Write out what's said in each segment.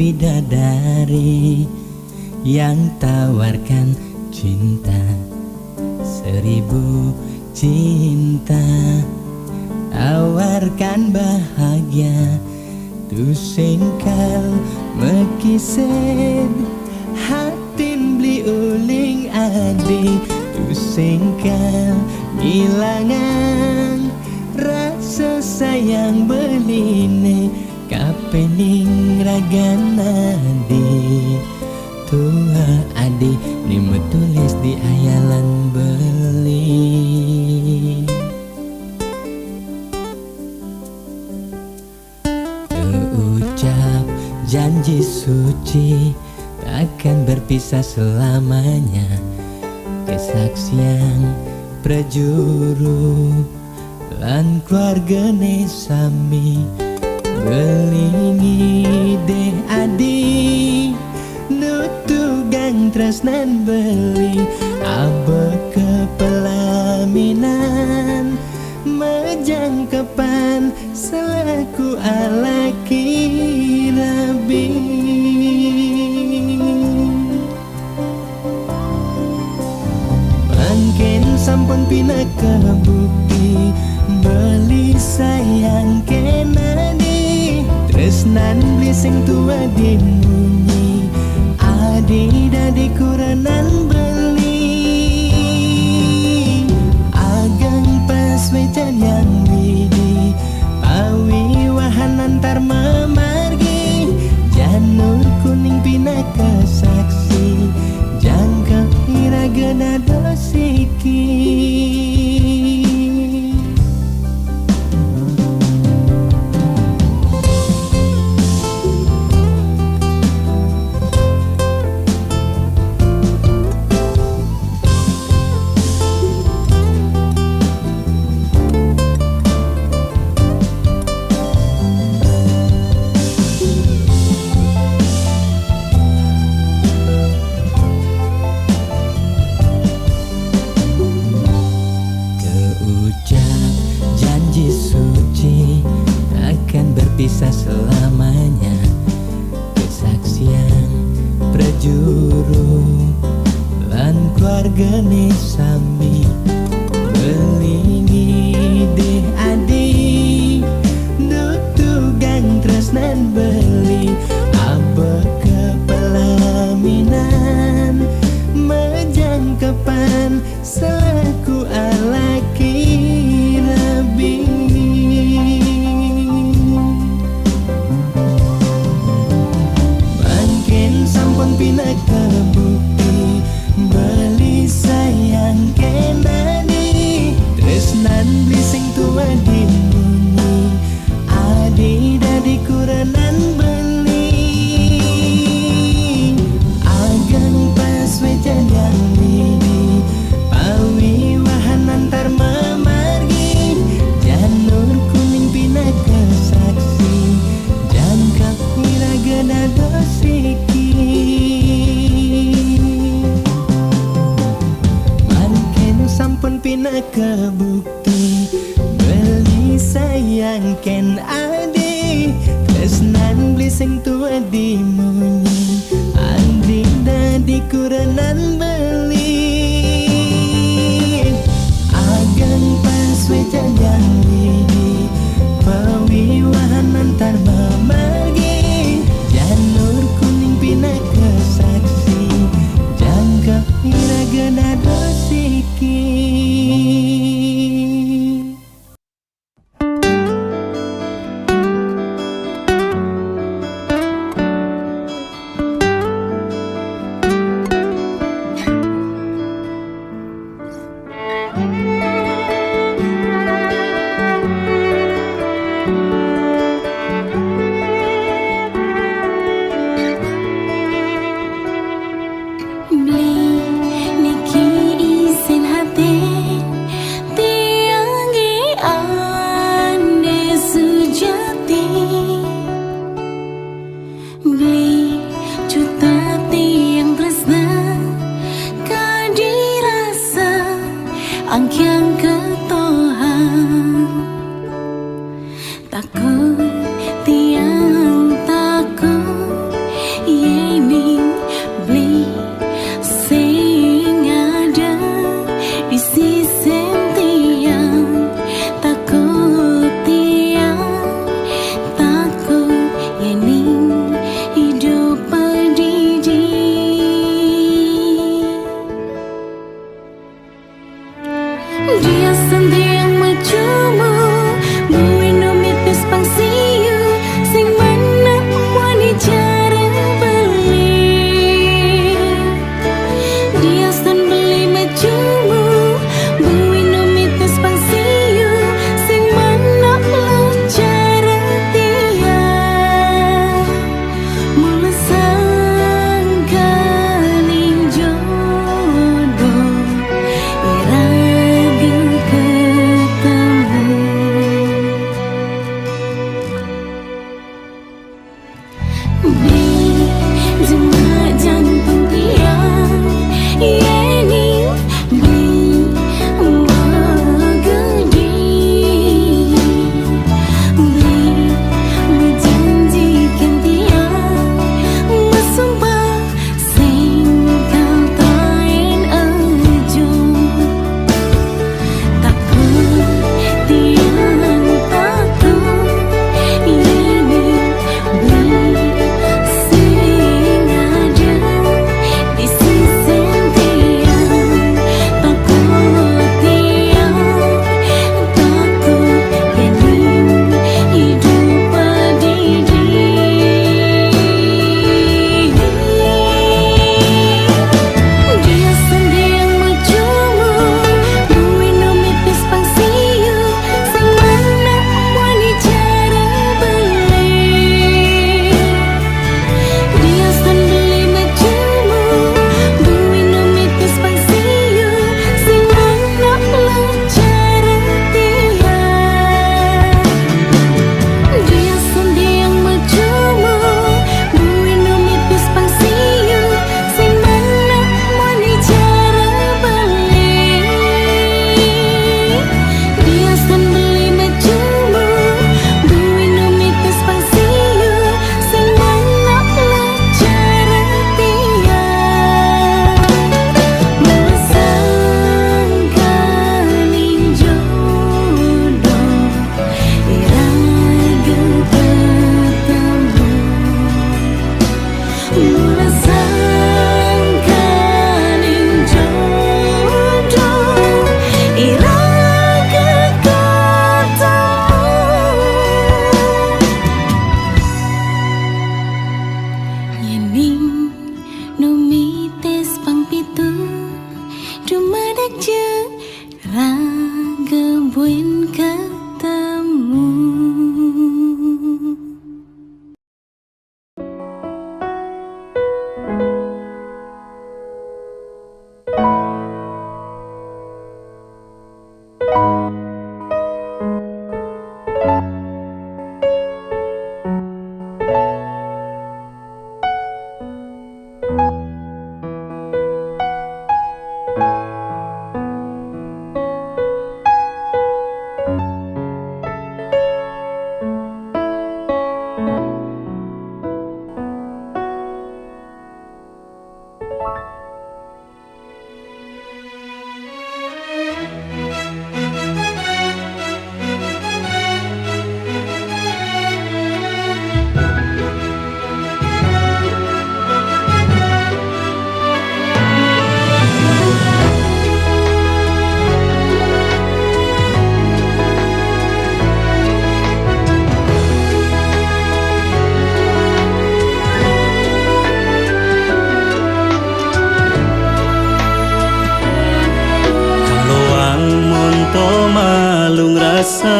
bidadari yang tawarkan cinta, 1000 cinta. Tawarkan bahagia, tu singkal mekised hatin beli uling adi, tu singkal ngilangan rasa sayang beline kapening ragana di tua adi ni metulis di ayalan beli. Terucap janji suci takkan berpisah selamanya, kesaksian prajuru lan keluargane sami belingi deh adi nutugang tresnan beli abe kepelaminan majangkepan selaku alaki rabi. Mungkin sampun pina kebukti beli sayang kenani tresnan beli sing tua dimunyi adi dadi kuranan beli agang pas wejan yang widi pawi wahan antar memargi janur kuning pina kesaksi jangka iragana dosiki. Bisa selamanya, kesaksian prajuru lan keluargane sami belingi deh adi nutugang tresnan beli abe kepelaminan majangkepan selaku alaki rabi. Pina kebukti beli sayang kenani tresnan beli sing tua dimunyi adi dadi kuranan beli agang pas wejan yang widi pawi wahan antar memargi janur kuning pina kesaksi jangka iragana dosiki. Sampun pina kebukti beli sayang ken adi tresnan beli sing tua dimunyi adi dadi kuranan beli agang pas wejan yang widi pawi wahan antar memargi janur kuning pina kesaksi jangka iragana dosiki. Angkiang ketohan takut tiang takut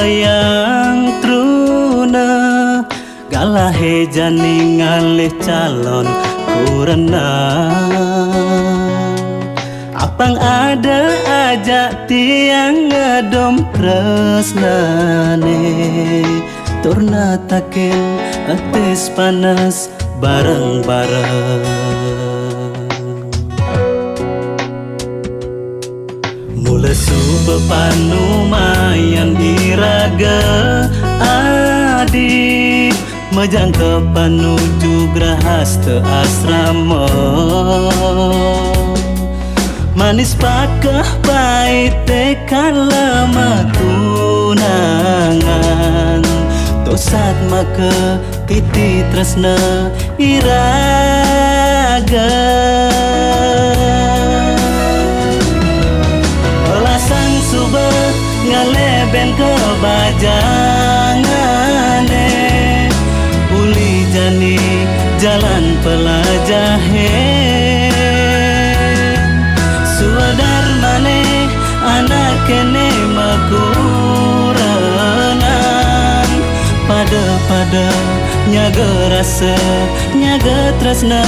yang truna galahe jani ngalih calon kurena apang ada aja tiang ngedom tresnane turna takin atis panas bareng-bareng mula suba panumayan iraga adi majangka panuju grahasta asrama manis pakah pahit kala tunangan tosat maka titi tresna iraga Olasang suba ngaleben kebajangane uli jani jalan pelajahe suadar mane anak kene makuranan pada nyaga rasa nyaga tresna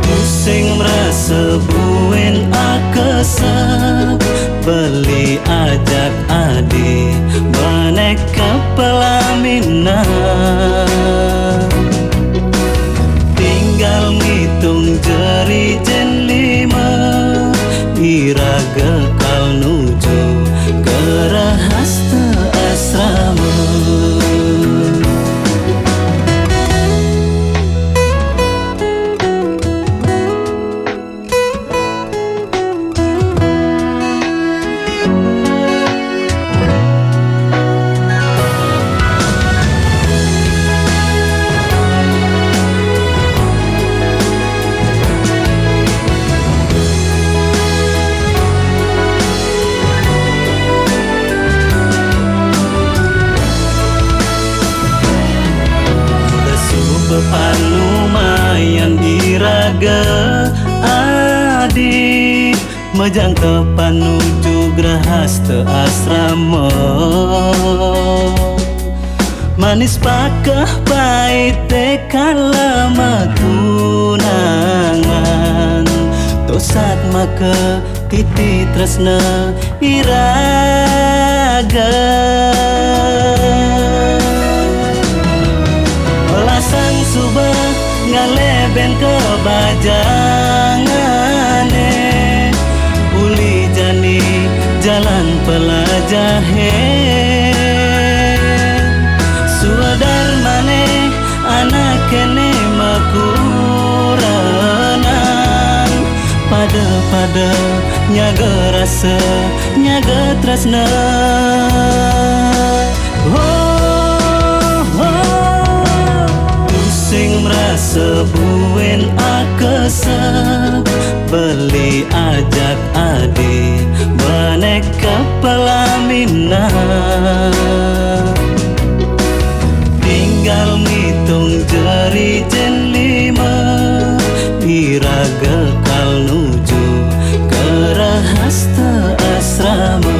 pusing merasa buin akasa beli ajak adi maneka pelaminan tinggal ngitung jari jen 5 iraga kal nuju ke rahasta asrama panumayan iraga adi majangka panuju grahasta asrama manis pakah pahit kala tunangan tosat maka titi tresna iraga Olasang suba ngaleben kebajangane uli jani jalan pelajahe suadar mane anak kene makuranan pada nyaga rasa nyaga tresna sing merasa buin akasa beli ajak adi maneka pelaminan tinggal ngitung jari jen 5 iraga kal nuju ke rahasta asrama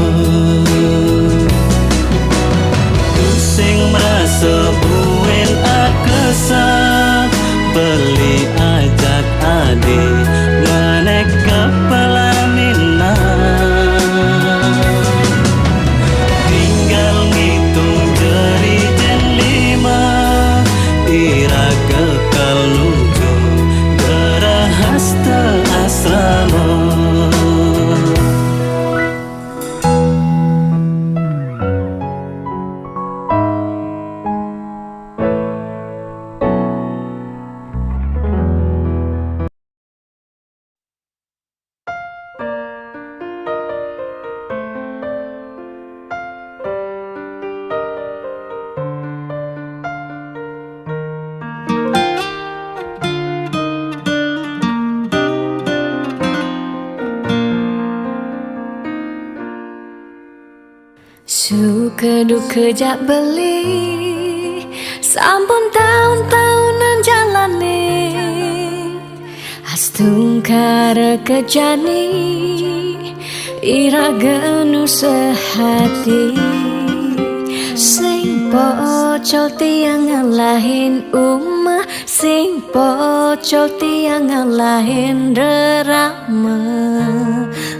sing merasa buin akasa beli ajak adi maneka pelaminan tinggal ngitung jari jen 5 iraga kal nuju ke rahasta asrama Suka duka jak beli sampun tahun-tahunan jalane Stungkar kejani iraganu sehati sing pocol tiang ngalahin umah sing pocol tiang ngalahin rerama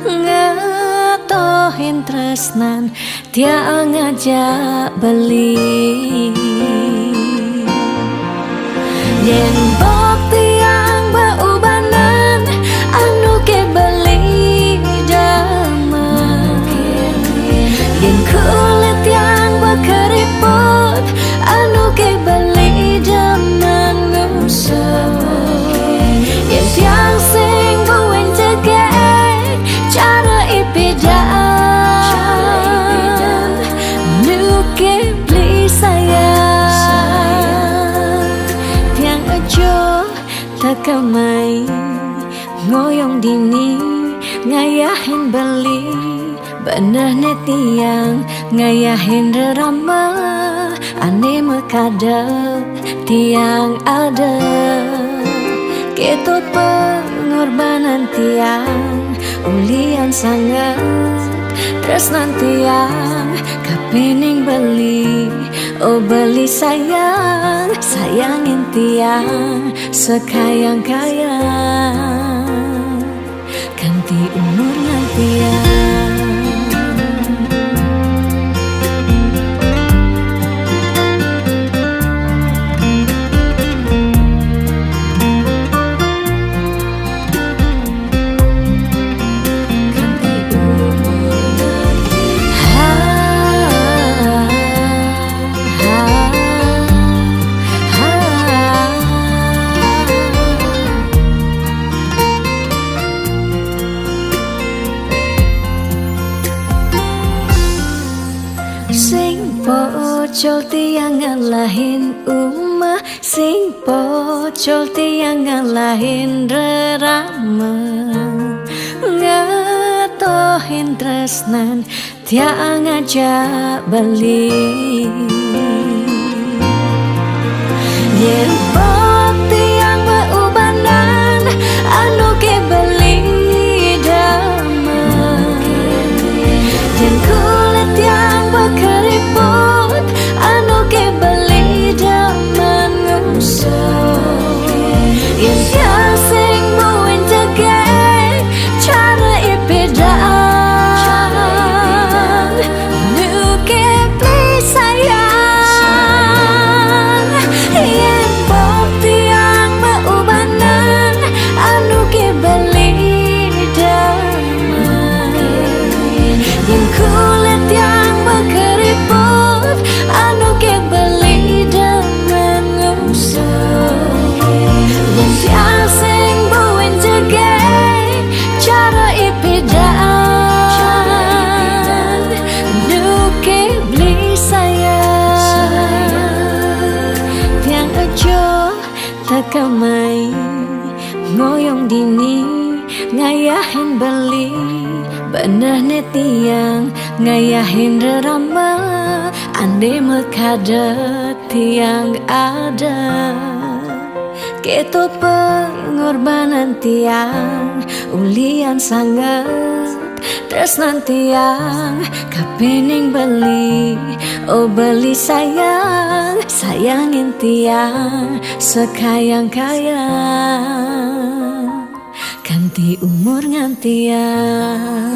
ngatohin tresnan tiang ngajak beli yen bok tiang beubanan anu ke beli damai yen kulit yang berkeriput anu ke beli zaman musuh yen tiang sing buen cegek cara ipidan nu ke beli sayang tiang ajo takamai ngoyong dini ngayahin beli benah netiang ngayahin rerama ane mekadep tiang ada ketut pengorbanan tiang ulian sangat tresnan tiang kapening beli oh beli sayang sayangin tiang sekayang-kayang ganti umur tiang. Sing pocol tiang ngalahin umah sing pocol tiang ngalahin rerama ngatohin tresnan tiang ngajak beli yen bok tiang beubanan anu ke beli damai yen kulit yang berkeriput anu ke beli zaman ngusuk yen tiang sing buen cegek cara ipidan nu ke beli sayang yen bok tiang beubanan anu ke beli damai yen kulit yang berkeriput anu ke beli dengan ngusuk yen tiang sing buen cegek cara ipidan nu ke beli sayang tiang ajo takamai ngoyong dini ngayahin beli benah netiang ngayahin rerama ande mekadet tiang ada ketut pengorbanan tiang ulian sangat tresnan tiang kapening beli oh beli sayang sayangin tiang sekayang-kayang ganti umur ngantiang.